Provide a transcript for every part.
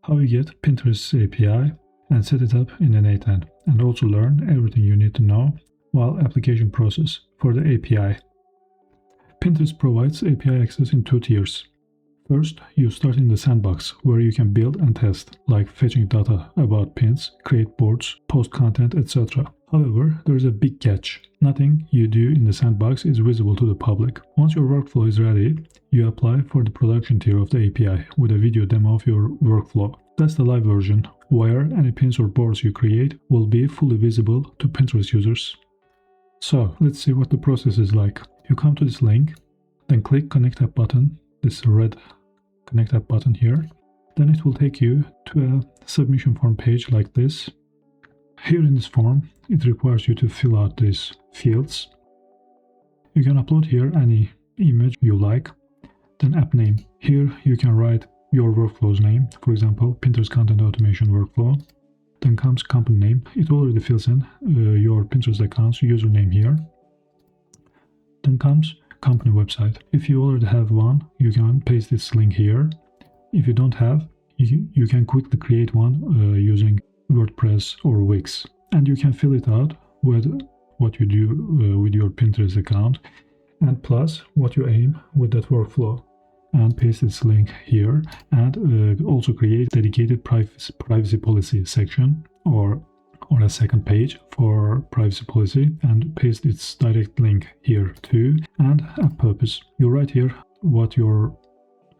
how you get Pinterest's API and set it up in n8n, and also learn everything you need to know while application process for the API. Pinterest provides API access in 2 tiers. First, you start in the sandbox, where you can build and test, like fetching data about pins, create boards, post content, etc. However, there is a big catch. Nothing you do in the sandbox is visible to the public. Once your workflow is ready, you apply for the production tier of the API with a video demo of your workflow. That's the live version, where any pins or boards you create will be fully visible to Pinterest users. So, let's see what the process is like. You come to this link, then click Connect App button, this red Connect App button here. Then it will take you to a submission form page like this. Here in this form, it requires you to fill out these fields. You can upload here any image you like. Then app name. Here you can write your workflow's name, for example, Pinterest Content Automation Workflow. Then comes company name. It already fills in your Pinterest account's username here. Then comes company website. If you already have one, you can paste this link here. If you don't have, you can quickly create one using WordPress or Wix. And you can fill it out with what you do with your Pinterest account, and plus what you aim with that workflow. And paste this link here, and also create dedicated privacy policy section or a second page for privacy policy, and paste its direct link here too, and app purpose. You write here what your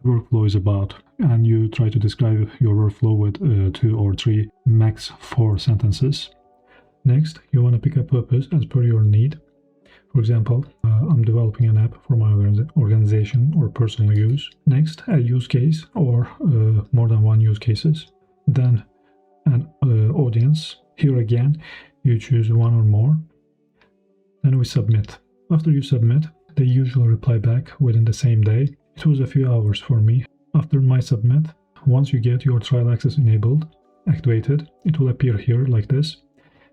workflow is about, and you try to describe your workflow with 2 or 3, max 4 sentences. Next, you want to pick a purpose as per your need. For example, I'm developing an app for my organization or personal use. Next, a use case or more than one use cases. Then an audience. Here again, you choose one or more. Then we submit. After you submit, they usually reply back within the same day. It was a few hours for me. After my submit, once you get your trial access enabled, activated, it will appear here like this.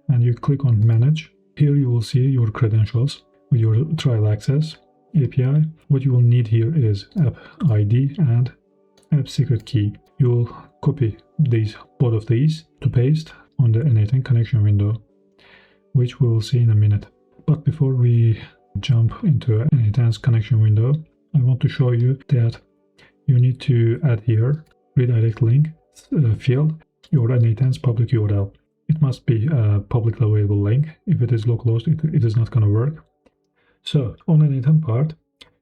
And you click on Manage. Here you will see your credentials with your trial access API. What you will need here is app ID and app secret key. You will copy both of these to paste on the n8n connection window, which we will see in a minute. But before we jump into n8n's connection window, I want to show you that you need to add here redirect link field your n8n's public URL. It must be a publicly available link. If it is localhost, it is not going to work. So on the n8n part,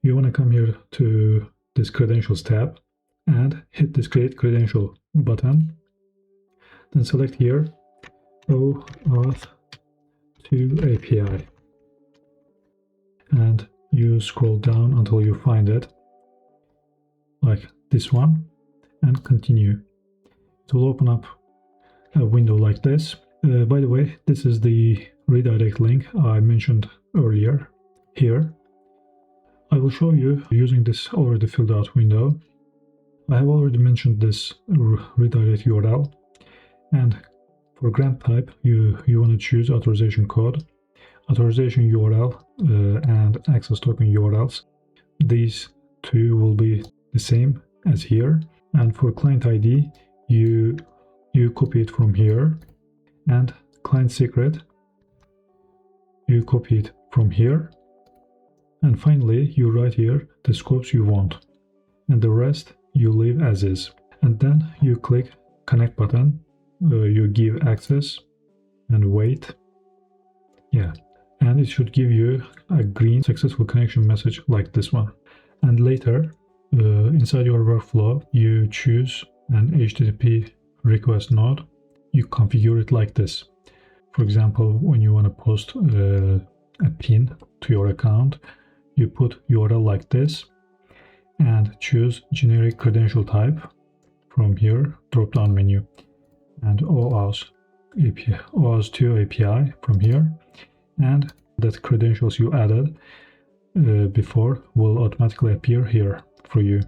you want to come here to this credentials tab and hit this create credential button. Then select here OAuth 2 API, and you scroll down until you find it, like this one, and continue. It will open up a window like this. By the way, this is the redirect link I mentioned earlier here. I will show you using this already filled out window. I have already mentioned this redirect URL, and for grant type you want to choose authorization code, authorization URL, and access token URLs. These two will be the same as here. And for client ID, you copy it from here, and client secret, you copy it from here, and finally you write here the scopes you want, and the rest you leave as is. And then you click connect button, you give access and wait. Yeah, and it should give you a green successful connection message like this one. And later inside your workflow, you choose an HTTP request node. You configure it like this. For example, when you want to post a pin to your account, you put URL like this and choose generic credential type from here, drop down menu, and OAuth 2 API from here, and that credentials you added before will automatically appear here for you,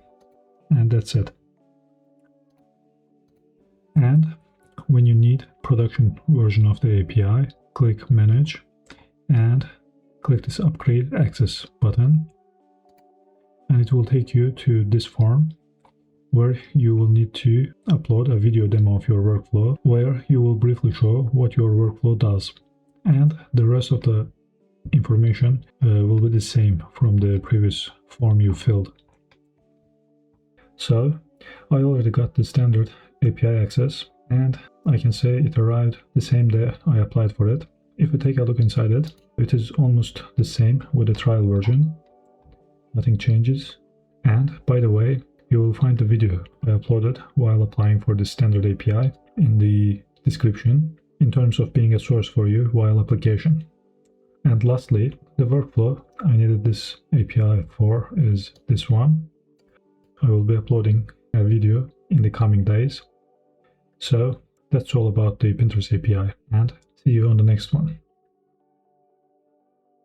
and that's it. And when you need production version of the API, click manage and click this upgrade access button, and it will take you to this form. where you will need to upload a video demo of your workflow where you will briefly show what your workflow does. And the rest of the information will be the same from the previous form you filled. So I already got the standard API access, and I can say it arrived the same day I applied for it. If we take a look inside it, it is almost the same with the trial version. Nothing changes. And by the way, you will find the video I uploaded while applying for the standard API in the description in terms of being a source for you while application. And lastly, the workflow I needed this API for is this one. I will be uploading a video in the coming days. So that's all about the Pinterest API, and see you on the next one.